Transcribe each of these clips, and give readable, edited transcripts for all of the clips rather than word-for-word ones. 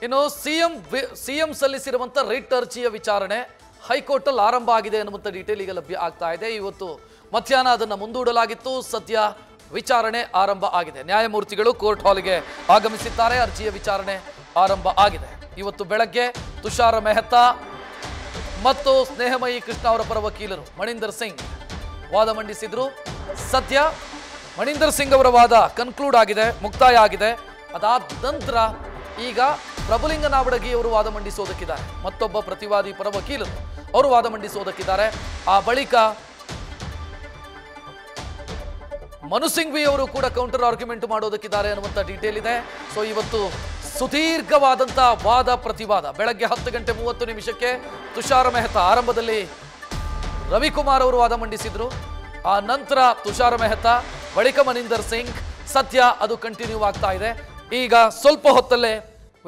ಇನ್ನು CM ಸಲ್ಲಿಸಿರುವಂತ writ ಅರ್ಜಿಯ ವಿಚಾರಣೆ ಹೈಕೋರ್ಟ್ ಅಲ್ಲಿ ಆರಂಭ ಆಗಿದೆ ಅನ್ನುವಂತ ಡೀಟೇಲ್ ಈಗ ಲಭ್ಯ ಆಗ್ತಾ ಇದೆ. ಇವತ್ತು ಮಧ್ಯಾಹ್ನ ಅದನ್ನ ಮುಂದೂಡಲಾಗಿತ್ತು. ಸದ್ಯ ವಿಚಾರಣೆ ಆರಂಭ ಆಗಿದೆ. ನ್ಯಾಯಮೂರ್ತಿಗಳು ಕೋರ್ಟ್ ಹಾಲ್ಗೆ ಆಗಮಿಸಿದ್ದಾರೆ. ಅರ್ಜಿಯ ವಿಚಾರಣೆ ಆರಂಭ ಆಗಿದೆ. ಇವತ್ತು ಬೆಳಗ್ಗೆ ತುಷಾರ್ ಮೆಹ್ತಾ ಮತ್ತು ಸ್ನೇಹಮಯಿ ಕೃಷ್ಣ ಅವರ ಪರ ವಕೀಲರು ಮಣಿಂದರ್ ಸಿಂಗ್ ವಾದ ಮಂಡಿಸಿದ್ರು. ಸದ್ಯ ಮಣಿಂದರ್ ಸಿಂಗ್ ಅವರ ವಾದ ಕನ್ಕ್ಲೂಡ್ ಆಗಿದೆ, ಮುಕ್ತಾಯ ಆಗಿದೆ. ಅದಾದ ನಂತರ ಈಗ ಪ್ರಭುಲಿಂಗ ನಾವಡಗಿ ಅವರು ವಾದ ಮಂಡಿಸೋದಕ್ಕಿದ್ದಾರೆ. ಮತ್ತೊಬ್ಬ ಪ್ರತಿವಾದಿ ಪರ ವಕೀಲರು ಅವರು ವಾದ ಮಂಡಿಸೋದಕ್ಕಿದ್ದಾರೆ. ಆ ಬಳಿಕ ಮನು ಸಿಂಘ್ವಿ ಅವರು ಕೂಡ ಕೌಂಟರ್ ಆರ್ಗ್ಯುಮೆಂಟ್ ಮಾಡೋದಕ್ಕಿದ್ದಾರೆ ಅನ್ನುವಂಥ ಡೀಟೇಲ್ ಇದೆ. ಸೊ ಇವತ್ತು ಸುದೀರ್ಘವಾದಂಥ ವಾದ ಪ್ರತಿವಾದ. ಬೆಳಗ್ಗೆ 10:30 ತುಷಾರ್ ಮೆಹ್ತಾ ಆರಂಭದಲ್ಲಿ ರವಿಕುಮಾರ್ ಅವರು ವಾದ ಮಂಡಿಸಿದ್ರು. ಆ ನಂತರ ತುಷಾರ್ ಮೆಹ್ತಾ, ಬಳಿಕ ಮನಿಂದರ್ ಸಿಂಗ್. ಸದ್ಯ ಅದು ಕಂಟಿನ್ಯೂ ಆಗ್ತಾ ಇದೆ. ಈಗ ಸ್ವಲ್ಪ ಹೊತ್ತಲ್ಲೇ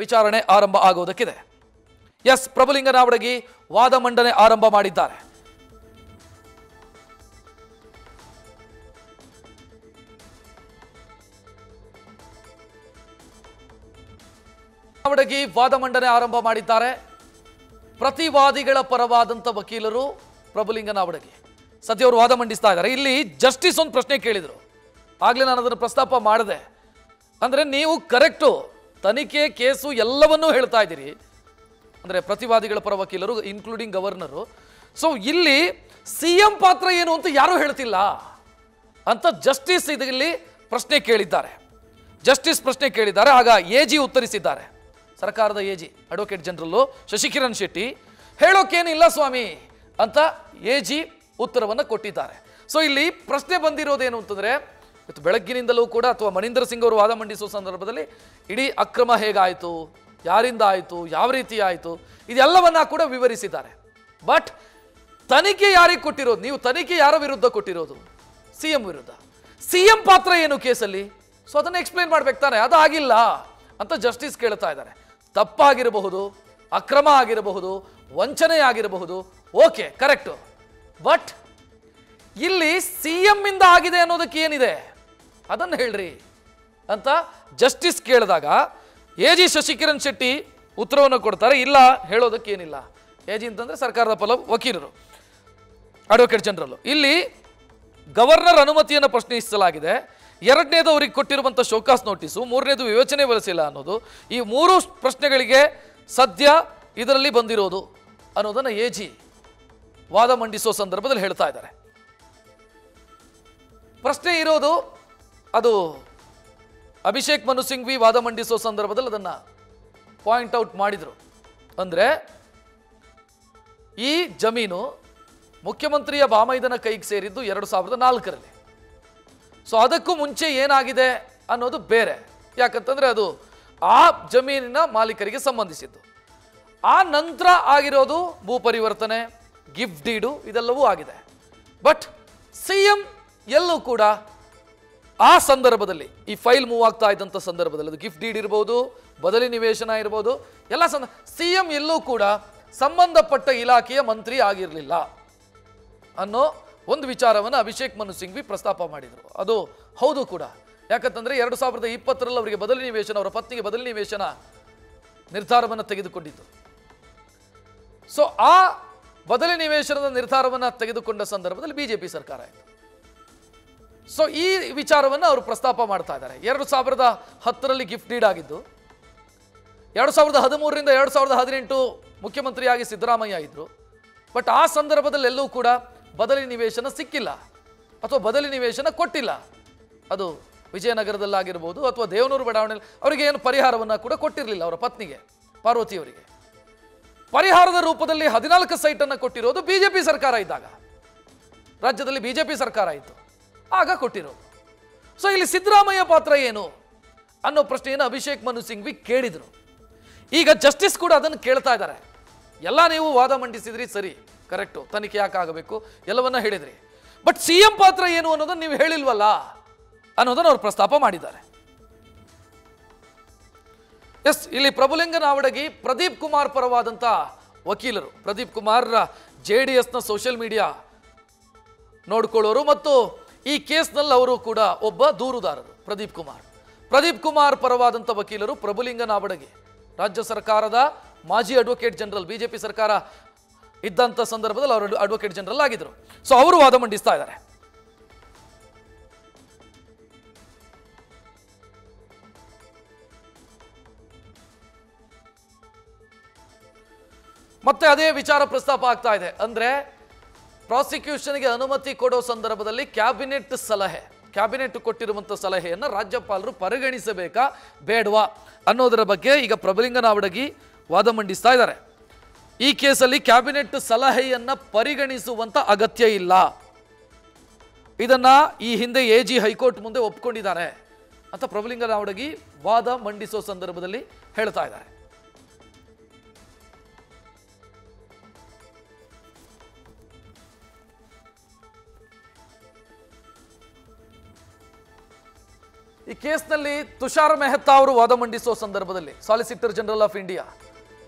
ವಿಚಾರಣೆ ಆರಂಭ ಆಗೋದಕ್ಕಿದೆ. ಎಸ್, ಪ್ರಭುಲಿಂಗ ನಾವಡಗಿ ವಾದ ಮಂಡನೆ ಆರಂಭ ಮಾಡಿದ್ದಾರೆ. ನಾವಡಗಿ ವಾದ ಮಂಡನೆ ಆರಂಭ ಮಾಡಿದ್ದಾರೆ. ಪ್ರತಿವಾದಿಗಳ ಪರವಾದಂಥ ವಕೀಲರು ಪ್ರಭುಲಿಂಗ ನಾವಡಗಿ ಸದ್ಯ ಅವರು ವಾದ ಮಂಡಿಸ್ತಾ ಇದ್ದಾರೆ. ಇಲ್ಲಿ ಜಸ್ಟಿಸ್ ಒಂದು ಪ್ರಶ್ನೆ ಕೇಳಿದರು. ಆಗಲೇ ನಾನು ಅದನ್ನು ಪ್ರಸ್ತಾಪ ಮಾಡಿದೆ. ಅಂದರೆ ನೀವು ಕರೆಕ್ಟು ತನಿಖೆ ಕೇಸು ಎಲ್ಲವನ್ನೂ ಹೇಳ್ತಾ ಇದ್ದೀರಿ, ಅಂದರೆ ಪ್ರತಿವಾದಿಗಳ ಪರ ವಕೀಲರು ಇನ್ಕ್ಲೂಡಿಂಗ್ ಗವರ್ನರು. ಸೊ ಇಲ್ಲಿ ಸಿಎಂ ಪಾತ್ರ ಏನು ಅಂತ ಯಾರೂ ಹೇಳ್ತಿಲ್ಲ ಅಂತ ಜಸ್ಟಿಸ್ ಇದರಲ್ಲಿ ಪ್ರಶ್ನೆ ಕೇಳಿದ್ದಾರೆ. ಜಸ್ಟಿಸ್ ಪ್ರಶ್ನೆ ಕೇಳಿದ್ದಾರೆ. ಆಗ ಎಜಿ ಉತ್ತರಿಸಿದ್ದಾರೆ. ಸರ್ಕಾರದ ಎಜಿ ಅಡ್ವೊಕೇಟ್ ಜನರಲ್ಲು ಶಶಿಕಿರಣ್ ಶೆಟ್ಟಿ ಹೇಳೋಕೇನಿಲ್ಲ ಸ್ವಾಮಿ ಅಂತ ಎಜಿ ಉತ್ತರವನ್ನು ಕೊಟ್ಟಿದ್ದಾರೆ. ಸೊ ಇಲ್ಲಿ ಪ್ರಶ್ನೆ ಬಂದಿರೋದೇನು ಅಂತಂದರೆ, ಇವತ್ತು ಬೆಳಗ್ಗಿನಿಂದಲೂ ಕೂಡ ಅಥವಾ ಮಣಿಂದರ್ ಸಿಂಗ್ ಅವರು ವಾದ ಮಂಡಿಸುವ ಸಂದರ್ಭದಲ್ಲಿ ಇಡೀ ಅಕ್ರಮ ಹೇಗಾಯಿತು, ಯಾರಿಂದ ಆಯಿತು, ಯಾವ ರೀತಿ ಆಯಿತು, ಇದೆಲ್ಲವನ್ನ ಕೂಡ ವಿವರಿಸಿದ್ದಾರೆ. ಬಟ್ ತನಿಖೆ ಯಾರಿಗೆ ಕೊಟ್ಟಿರೋದು? ನೀವು ತನಿಖೆ ಯಾರ ವಿರುದ್ಧ ಕೊಟ್ಟಿರೋದು? ಸಿಎಂ ವಿರುದ್ಧ. ಸಿಎಂ ಪಾತ್ರ ಏನು ಕೇಸಲ್ಲಿ? ಸೊ ಅದನ್ನು ಎಕ್ಸ್ಪ್ಲೈನ್ ಮಾಡ್ಬೇಕು ತಾನೆ. ಅದಾಗಿಲ್ಲ ಅಂತ ಜಸ್ಟಿಸ್ ಕೇಳ್ತಾ ಇದ್ದಾರೆ. ತಪ್ಪಾಗಿರಬಹುದು, ಅಕ್ರಮ ಆಗಿರಬಹುದು, ವಂಚನೆ ಆಗಿರಬಹುದು, ಓಕೆ ಕರೆಕ್ಟು. ಬಟ್ ಇಲ್ಲಿ ಸಿಎಂ ಇಂದ ಆಗಿದೆ ಅನ್ನೋದಕ್ಕೆ ಏನಿದೆ ಅದನ್ನು ಹೇಳ್ರಿ ಅಂತ ಜಸ್ಟಿಸ್ ಕೇಳಿದಾಗ ಎಜಿ ಶಶಿಕಿರಣ್ ಶೆಟ್ಟಿ ಉತ್ತರವನ್ನು ಕೊಡ್ತಾರೆ. ಇಲ್ಲ, ಹೇಳೋದಕ್ಕೇನಿಲ್ಲ. ಎಜಿ ಅಂತಂದ್ರೆ ಸರ್ಕಾರದ ಪರ ವಕೀಲರು, ಅಡ್ವೊಕೇಟ್ ಜನರಲ್. ಇಲ್ಲಿ ಗವರ್ನರ್ ಅನುಮತಿಯನ್ನು ಪ್ರಶ್ನಿಸಲಾಗಿದೆ. ಎರಡನೇದು ಅವರಿಗೆ ಕೊಟ್ಟಿರುವಂಥ ಶೋಕಾಸ್ ನೋಟಿಸು, ಮೂರನೇದು ವಿವೇಚನೆ ಬಳಸಿಲ್ಲ ಅನ್ನೋದು. ಈ ಮೂರು ಪ್ರಶ್ನೆಗಳಿಗೆ ಸದ್ಯ ಇದರಲ್ಲಿ ಬಂದಿರೋದು ಅನ್ನೋದನ್ನು ಎಜಿ ವಾದ ಮಂಡಿಸೋ ಸಂದರ್ಭದಲ್ಲಿ ಹೇಳ್ತಾ ಇದ್ದಾರೆ. ಪ್ರಶ್ನೆ ಇರೋದು ಅದು ಅಭಿಷೇಕ್ ಮನು ಸಿಂಘ್ವಿ ವಾದ ಮಂಡಿಸೋ ಸಂದರ್ಭದಲ್ಲಿ ಅದನ್ನು ಪಾಯಿಂಟ್ ಔಟ್ ಮಾಡಿದರು. ಅಂದರೆ ಈ ಜಮೀನು ಮುಖ್ಯಮಂತ್ರಿಯ ಬಾಮೈದನ ಕೈಗೆ ಸೇರಿದ್ದು 2004ರಲ್ಲಿ. ಸೊ ಅದಕ್ಕೂ ಮುಂಚೆ ಏನಾಗಿದೆ ಅನ್ನೋದು ಬೇರೆ. ಯಾಕಂತಂದರೆ ಅದು ಆ ಜಮೀನಿನ ಮಾಲೀಕರಿಗೆ ಸಂಬಂಧಿಸಿದ್ದು. ಆ ನಂತರ ಆಗಿರೋದು ಭೂ ಪರಿವರ್ತನೆ, ಗಿಫ್ಟ್ ಡೀಡು, ಇದೆಲ್ಲವೂ ಆಗಿದೆ. ಬಟ್ ಸಿಎಂ ಎಲ್ಲೂ ಕೂಡ ಆ ಸಂದರ್ಭದಲ್ಲಿ ಈ ಫೈಲ್ ಮೂವ್ ಆಗ್ತಾ ಇದ್ದಂಥ ಸಂದರ್ಭದಲ್ಲಿ ಅದು ಗಿಫ್ಟ್ ಡೀಡ್ ಇರ್ಬೋದು, ಬದಲಿ ನಿವೇಶನ ಇರ್ಬೋದು, ಎಲ್ಲ ಸಿಎಂ ಎಲ್ಲೂ ಕೂಡ ಸಂಬಂಧಪಟ್ಟ ಇಲಾಖೆಯ ಮಂತ್ರಿ ಆಗಿರಲಿಲ್ಲ ಅನ್ನೋ ಒಂದು ವಿಚಾರವನ್ನು ಅಭಿಷೇಕ್ ಮನು ಸಿಂಘ್ವಿ ಪ್ರಸ್ತಾಪ ಮಾಡಿದರು. ಅದು ಹೌದು ಕೂಡ. ಯಾಕಂತಂದರೆ 2020ರಲ್ಲಿ ಅವರಿಗೆ ಬದಲಿ ನಿವೇಶನ, ಅವರ ಪತ್ನಿಗೆ ಬದಲಿ ನಿವೇಶನ ನಿರ್ಧಾರವನ್ನು ತೆಗೆದುಕೊಂಡಿದ್ದು. ಸೊ ಆ ಬದಲಿ ನಿವೇಶನದ ನಿರ್ಧಾರವನ್ನು ತೆಗೆದುಕೊಂಡ ಸಂದರ್ಭದಲ್ಲಿ ಬಿಜೆಪಿ ಸರ್ಕಾರ ಆಯಿತು. ಸೊ ಈ ವಿಚಾರವನ್ನು ಅವರು ಪ್ರಸ್ತಾಪ ಮಾಡ್ತಾ ಇದ್ದಾರೆ. 2010ರಲ್ಲಿ ಗಿಫ್ಟ್ ಡೀಡ್ ಆಗಿದ್ದು, 2013ರಿಂದ 2018 ಮುಖ್ಯಮಂತ್ರಿಯಾಗಿ ಸಿದ್ದರಾಮಯ್ಯ ಇದ್ದರು. ಬಟ್ ಆ ಸಂದರ್ಭದಲ್ಲೆಲ್ಲೂ ಕೂಡ ಬದಲಿ ನಿವೇಶನ ಸಿಕ್ಕಿಲ್ಲ ಅಥವಾ ಬದಲಿ ನಿವೇಶನ ಕೊಟ್ಟಿಲ್ಲ. ಅದು ವಿಜಯನಗರದಲ್ಲಾಗಿರ್ಬೋದು ಅಥವಾ ದೇವನೂರು ಬಡಾವಣೆಯಲ್ಲಿ ಅವರಿಗೆ ಏನು ಪರಿಹಾರವನ್ನು ಕೂಡ ಕೊಟ್ಟಿರಲಿಲ್ಲ. ಅವರ ಪತ್ನಿಗೆ ಪಾರ್ವತಿಯವರಿಗೆ ಪರಿಹಾರದ ರೂಪದಲ್ಲಿ 14 ಸೈಟನ್ನು ಕೊಟ್ಟಿರೋದು ಬಿಜೆಪಿ ಸರ್ಕಾರ ಇದ್ದಾಗ, ರಾಜ್ಯದಲ್ಲಿ ಬಿಜೆಪಿ ಸರ್ಕಾರ ಇತ್ತು ಆಗ ಕೊಟ್ಟಿರೋದು. ಸೊ ಇಲ್ಲಿ ಸಿದ್ದರಾಮಯ್ಯ ಪಾತ್ರ ಏನು ಅನ್ನೋ ಪ್ರಶ್ನೆಯನ್ನು ಅಭಿಷೇಕ್ ಮನು ಸಿಂಘ್ವಿ ಕೇಳಿದರು. ಈಗ ಜಸ್ಟಿಸ್ ಕೂಡ ಅದನ್ನು ಕೇಳ್ತಾ ಇದ್ದಾರೆ. ಎಲ್ಲ ನೀವು ವಾದ ಮಂಡಿಸಿದ್ರಿ, ಸರಿ ಕರೆಕ್ಟು, ತನಿಖೆ ಯಾಕೆ ಆಗಬೇಕು ಎಲ್ಲವನ್ನ ಹೇಳಿದ್ರಿ. ಬಟ್ ಸಿಎಂ ಪಾತ್ರ ಏನು ಅನ್ನೋದನ್ನು ನೀವು ಹೇಳಿಲ್ವಲ್ಲ ಅನ್ನೋದನ್ನು ಅವರು ಪ್ರಸ್ತಾಪ ಮಾಡಿದ್ದಾರೆ. ಎಸ್, ಇಲ್ಲಿ ಪ್ರಭುಲಿಂಗ ನಾವಡಗಿ ಪ್ರದೀಪ್ ಕುಮಾರ್ ಪರವಾದಂಥ ವಕೀಲರು. ಪ್ರದೀಪ್ ಕುಮಾರ್ JDSನ ಸೋಷಿಯಲ್ ಮೀಡಿಯಾ ನೋಡ್ಕೊಳ್ಳೋರು ಮತ್ತು ಈ ಕೇಸ್ನಲ್ಲಿ ಅವರು ಕೂಡ ಒಬ್ಬ ದೂರುದಾರರು. ಪ್ರದೀಪ್ ಕುಮಾರ್ ಪರವಾದಂಥ ವಕೀಲರು ಪ್ರಭುಲಿಂಗ ನಾವಡಗಿ ರಾಜ್ಯ ಸರ್ಕಾರದ ಮಾಜಿ ಅಡ್ವೊಕೇಟ್ ಜನರಲ್, ಬಿಜೆಪಿ ಸರ್ಕಾರ ಇದ್ದಂಥ ಸಂದರ್ಭದಲ್ಲಿ ಅವರು ಅಡ್ವೊಕೇಟ್ ಜನರಲ್ ಆಗಿದ್ರು. ಸೊ ಅವರು ವಾದ ಮಂಡಿಸ್ತಾ ಇದ್ದಾರೆ. ಮತ್ತೆ ಅದೇ ವಿಚಾರ ಪ್ರಸ್ತಾಪ ಆಗ್ತಾ ಇದೆ. ಅಂದ್ರೆ ಪ್ರಾಸಿಕ್ಯೂಷನ್ಗೆ ಅನುಮತಿ ಕೊಡೋ ಸಂದರ್ಭದಲ್ಲಿ ಕ್ಯಾಬಿನೆಟ್ ಕೊಟ್ಟಿರುವಂಥ ಸಲಹೆಯನ್ನು ರಾಜ್ಯಪಾಲರು ಪರಿಗಣಿಸಬೇಕಾ ಬೇಡವಾ ಅನ್ನೋದರ ಬಗ್ಗೆ ಈಗ ಪ್ರಭುಲಿಂಗ ನಾವಡಗಿ ವಾದ ಮಂಡಿಸ್ತಾ ಇದ್ದಾರೆ. ಈ ಕೇಸಲ್ಲಿ ಕ್ಯಾಬಿನೆಟ್ ಸಲಹೆಯನ್ನು ಪರಿಗಣಿಸುವಂತ ಅಗತ್ಯ ಇಲ್ಲ. ಇದನ್ನ ಈ ಹಿಂದೆ ಎಜಿ ಹೈಕೋರ್ಟ್ ಮುಂದೆ ಒಪ್ಕೊಂಡಿದ್ದಾರೆ ಅಂತ ಪ್ರಭುಲಿಂಗ ನಾವಡಗಿ ವಾದ ಮಂಡಿಸೋ ಸಂದರ್ಭದಲ್ಲಿ ಹೇಳ್ತಾ ಇದ್ದಾರೆ. ಈ ಕೇಸ್ನಲ್ಲಿ ತುಷಾರ್ ಮೆಹ್ತಾ ಅವರು ವಾದ ಮಂಡಿಸುವ ಸಂದರ್ಭದಲ್ಲಿ solicitor general of India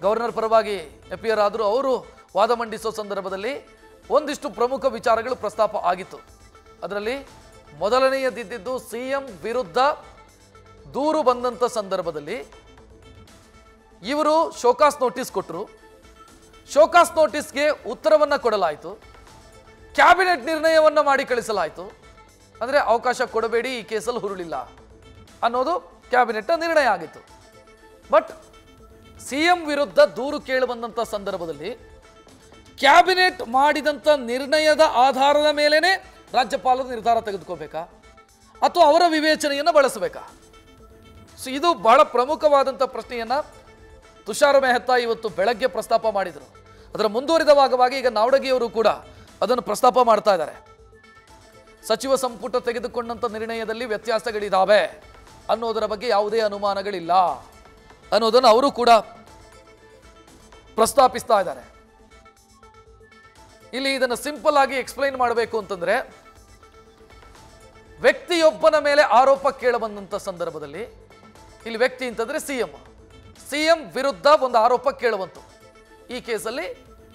governor ಪರವಾಗಿ ಅಪಿಯರ್ ಆದರೂ ಅವರು ವಾದ ಮಂಡಿಸುವ ಸಂದರ್ಭದಲ್ಲಿ ಒಂದಿಷ್ಟು ಪ್ರಮುಖ ವಿಚಾರಗಳು ಪ್ರಸ್ತಾಪ ಆಗಿತ್ತು. ಅದರಲ್ಲಿ ಮೊದಲನೆಯದಿದ್ದು ಸಿಎಂ ವಿರುದ್ಧ ದೂರು ಬಂದಂಥ ಸಂದರ್ಭದಲ್ಲಿ ಇವರು ಶೋಕಾಸ್ ನೋಟಿಸ್ ಕೊಟ್ಟರು. ಶೋಕಾಸ್ ನೋಟಿಸ್ಗೆ ಉತ್ತರವನ್ನು ಕೊಡಲಾಯಿತು. ಕ್ಯಾಬಿನೆಟ್ ನಿರ್ಣಯವನ್ನು ಮಾಡಿ ಕಳಿಸಲಾಯಿತು. ಅಂದರೆ ಅವಕಾಶ ಕೊಡಬೇಡಿ, ಈ ಕೇಸಲ್ಲಿ ಹುರುಳಿಲ್ಲ ಅನ್ನೋದು ಕ್ಯಾಬಿನೆಟ್ ನಿರ್ಣಯ ಆಗಿತ್ತು. ಬಟ್ ಸಿಎಂ ವಿರುದ್ಧ ದೂರು ಕೇಳಿಬಂದಂಥ ಸಂದರ್ಭದಲ್ಲಿ ಕ್ಯಾಬಿನೆಟ್ ಮಾಡಿದಂಥ ನಿರ್ಣಯದ ಆಧಾರದ ಮೇಲೇನೆ ರಾಜ್ಯಪಾಲರು ನಿರ್ಧಾರ ತೆಗೆದುಕೋಬೇಕಾ ಅಥವಾ ಅವರ ವಿವೇಚನೆಯನ್ನು ಬಳಸಬೇಕಾ? ಸೊ ಇದು ಬಹಳ ಪ್ರಮುಖವಾದಂಥ ಪ್ರಶ್ನೆಯನ್ನು ತುಷಾರ್ ಮೆಹ್ತಾ ಇವತ್ತು ಬೆಳಗ್ಗೆ ಪ್ರಸ್ತಾಪ ಮಾಡಿದರು. ಅದರ ಮುಂದುವರಿದ ಭಾಗವಾಗಿ ಈಗ ನಾವಡಗಿಯವರು ಕೂಡ ಅದನ್ನು ಪ್ರಸ್ತಾಪ ಮಾಡ್ತಾ ಇದ್ದಾರೆ. ಸಚಿವ ಸಂಪುಟ ತೆಗೆದುಕೊಂಡಂಥ ನಿರ್ಣಯದಲ್ಲಿ ವ್ಯತ್ಯಾಸಗಳಿದ್ದಾವೆ ಅನ್ನೋದರ ಬಗ್ಗೆ ಯಾವುದೇ ಅನುಮಾನಗಳಿಲ್ಲ ಅನ್ನೋದನ್ನು ಅವರು ಕೂಡ ಪ್ರಸ್ತಾಪಿಸ್ತಾ ಇದ್ದಾರೆ. ಇಲ್ಲಿ ಇದನ್ನು ಸಿಂಪಲ್ ಆಗಿ ಎಕ್ಸ್ಪ್ಲೈನ್ ಮಾಡಬೇಕು ಅಂತಂದ್ರೆ, ವ್ಯಕ್ತಿಯೊಬ್ಬನ ಮೇಲೆ ಆರೋಪ ಕೇಳಬಂದಂಥ ಸಂದರ್ಭದಲ್ಲಿ, ಇಲ್ಲಿ ವ್ಯಕ್ತಿ ಅಂತಂದ್ರೆ ಸಿಎಂ ವಿರುದ್ಧ ಒಂದು ಆರೋಪ ಕೇಳುವಂತು. ಈ ಕೇಸಲ್ಲಿ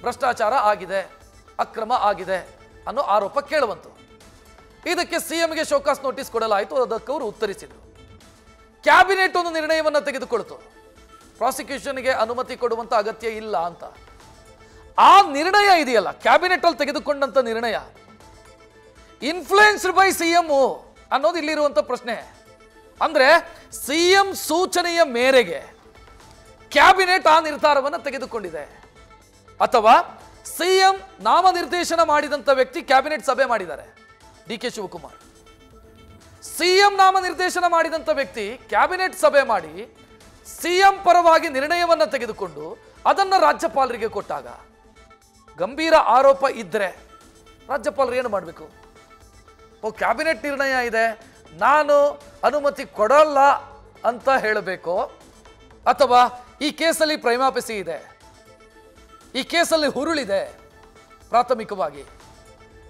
ಭ್ರಷ್ಟಾಚಾರ ಆಗಿದೆ, ಅಕ್ರಮ ಆಗಿದೆ ಅನ್ನೋ ಆರೋಪ ಕೇಳುವಂತು. ಇದಕ್ಕೆ ಸಿಎಂಗೆ ಶೋಕಾಸ್ ನೋಟಿಸ್ ಕೊಡಲಾಯಿತು. ಅದಕ್ಕೆ ಅವರು ಉತ್ತರಿಸಿದರು. ಕ್ಯಾಬಿನೆಟ್ ಒಂದು ನಿರ್ಣಯವನ್ನು ತೆಗೆದುಕೊಳ್ತು, ಪ್ರಾಸಿಕ್ಯೂಷನ್ಗೆ ಅನುಮತಿ ಕೊಡುವಂತ ಅಗತ್ಯ ಇಲ್ಲ ಅಂತ. ಆ ನಿರ್ಣಯ ಇದೆಯಲ್ಲ, ಕ್ಯಾಬಿನೆಟ್ ಅಲ್ಲಿ ತೆಗೆದುಕೊಂಡಂತ ನಿರ್ಣಯ ಇನ್ಫ್ಲೂಯೆನ್ಸ್ಡ್ ಬೈ ಸಿಎಂ ಅನ್ನೋದು ಇಲ್ಲಿರುವಂತ ಪ್ರಶ್ನೆ. ಅಂದ್ರೆ ಸಿಎಂ ಸೂಚನೆಯ ಮೇರೆಗೆ ಕ್ಯಾಬಿನೆಟ್ ಆ ನಿರ್ಧಾರವನ್ನು ತೆಗೆದುಕೊಂಡಿದೆ ಅಥವಾ ಸಿಎಂ ನಾಮನಿರ್ದೇಶನ ಮಾಡಿದಂತ ವ್ಯಕ್ತಿ ಕ್ಯಾಬಿನೆಟ್ ಸಭೆ ಮಾಡಿದ್ದಾರೆ. ಡಿ.ಕೆ. ಶಿವಕುಮಾರ್ ಸಿಎಂ ನಾಮನಿರ್ದೇಶನ ಮಾಡಿದಂಥ ವ್ಯಕ್ತಿ ಕ್ಯಾಬಿನೆಟ್ ಸಭೆ ಮಾಡಿ ಸಿಎಂ ಪರವಾಗಿ ನಿರ್ಣಯವನ್ನು ತೆಗೆದುಕೊಂಡು ಅದನ್ನು ರಾಜ್ಯಪಾಲರಿಗೆ ಕೊಟ್ಟಾಗ ಗಂಭೀರ ಆರೋಪ ಇದ್ದರೆ ರಾಜ್ಯಪಾಲರು ಏನು ಮಾಡಬೇಕು? ಕ್ಯಾಬಿನೆಟ್ ನಿರ್ಣಯ ಇದೆ, ನಾನು ಅನುಮತಿ ಕೊಡಲ್ಲ ಅಂತ ಹೇಳಬೇಕು, ಅಥವಾ ಈ ಕೇಸಲ್ಲಿ ಪ್ರೈಮಾಪೆಸಿ ಇದೆ, ಈ ಕೇಸಲ್ಲಿ ಹುರುಳಿದೆ ಪ್ರಾಥಮಿಕವಾಗಿ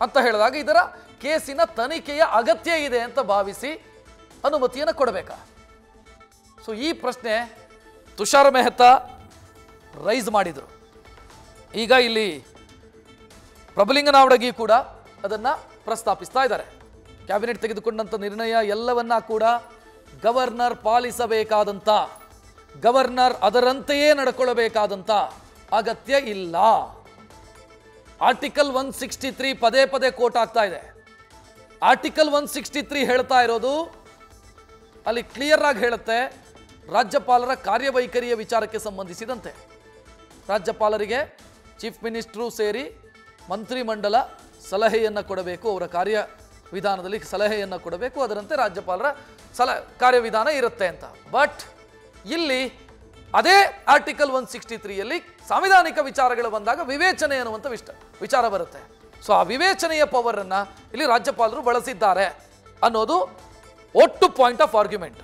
ಅಂತ ಹೇಳಿದಾಗ ಇದರ ಕೇಸಿನ ತನಿಖೆಯ ಅಗತ್ಯ ಇದೆ ಅಂತ ಭಾವಿಸಿ ಅನುಮತಿಯನ್ನು ಕೊಡಬೇಕಾ? ಸೊ ಈ ಪ್ರಶ್ನೆ ತುಷಾರ್ ಮೆಹ್ತಾ ರೈಸ್ ಮಾಡಿದರು. ಈಗ ಇಲ್ಲಿ ಪ್ರಭುಲಿಂಗ ನಾವಡಗಿ ಕೂಡ ಅದನ್ನು ಪ್ರಸ್ತಾಪಿಸ್ತಾ ಇದ್ದಾರೆ. ಕ್ಯಾಬಿನೆಟ್ ತೆಗೆದುಕೊಂಡಂಥ ನಿರ್ಣಯ ಎಲ್ಲವನ್ನ ಕೂಡ ಗವರ್ನರ್ ಪಾಲಿಸಬೇಕಾದಂಥ, ಗವರ್ನರ್ ಅದರಂತೆಯೇ ನಡ್ಕೊಳ್ಳಬೇಕಾದಂಥ ಅಗತ್ಯ ಇಲ್ಲ. ಆರ್ಟಿಕಲ್ 163 ಪದೇ ಪದೇ ಕೋಟ್ ಆಗ್ತಾ ಇದೆ. ಆರ್ಟಿಕಲ್ 163 ಹೇಳ್ತಾ ಇರೋದು, ಅಲ್ಲಿ ಕ್ಲಿಯರ್ ಆಗಿ ಹೇಳುತ್ತೆ, ರಾಜ್ಯಪಾಲರ ಕಾರ್ಯವೈಖರಿಯ ವಿಚಾರಕ್ಕೆ ಸಂಬಂಧಿಸಿದಂತೆ ರಾಜ್ಯಪಾಲರಿಗೆ ಚೀಫ್ ಮಿನಿಸ್ಟ್ರು ಸೇರಿ ಮಂತ್ರಿಮಂಡಲ ಸಲಹೆಯನ್ನು ಕೊಡಬೇಕು, ಅವರ ಕಾರ್ಯವಿಧಾನದಲ್ಲಿ ಸಲಹೆಯನ್ನು ಕೊಡಬೇಕು, ಅದರಂತೆ ರಾಜ್ಯಪಾಲರ ಕಾರ್ಯವಿಧಾನ ಇರುತ್ತೆ ಅಂತ. ಬಟ್ ಇಲ್ಲಿ ಅದೇ ಆರ್ಟಿಕಲ್ 163ಯಲ್ಲಿ ಸಾಂವಿಧಾನಿಕ ವಿಚಾರಗಳು ಬಂದಾಗ ವಿವೇಚನೆ ಅನ್ನುವಂಥ ವಿಚಾರ ಬರುತ್ತೆ. ಸೊ ಆ ವಿವೇಚನೆಯ ಪವರ್ ಅನ್ನ ಇಲ್ಲಿ ರಾಜ್ಯಪಾಲರು ಬಳಸಿದ್ದಾರೆ ಅನ್ನೋದು ಒಟ್ಟು ಪಾಯಿಂಟ್ ಆಫ್ ಆರ್ಗ್ಯುಮೆಂಟ್.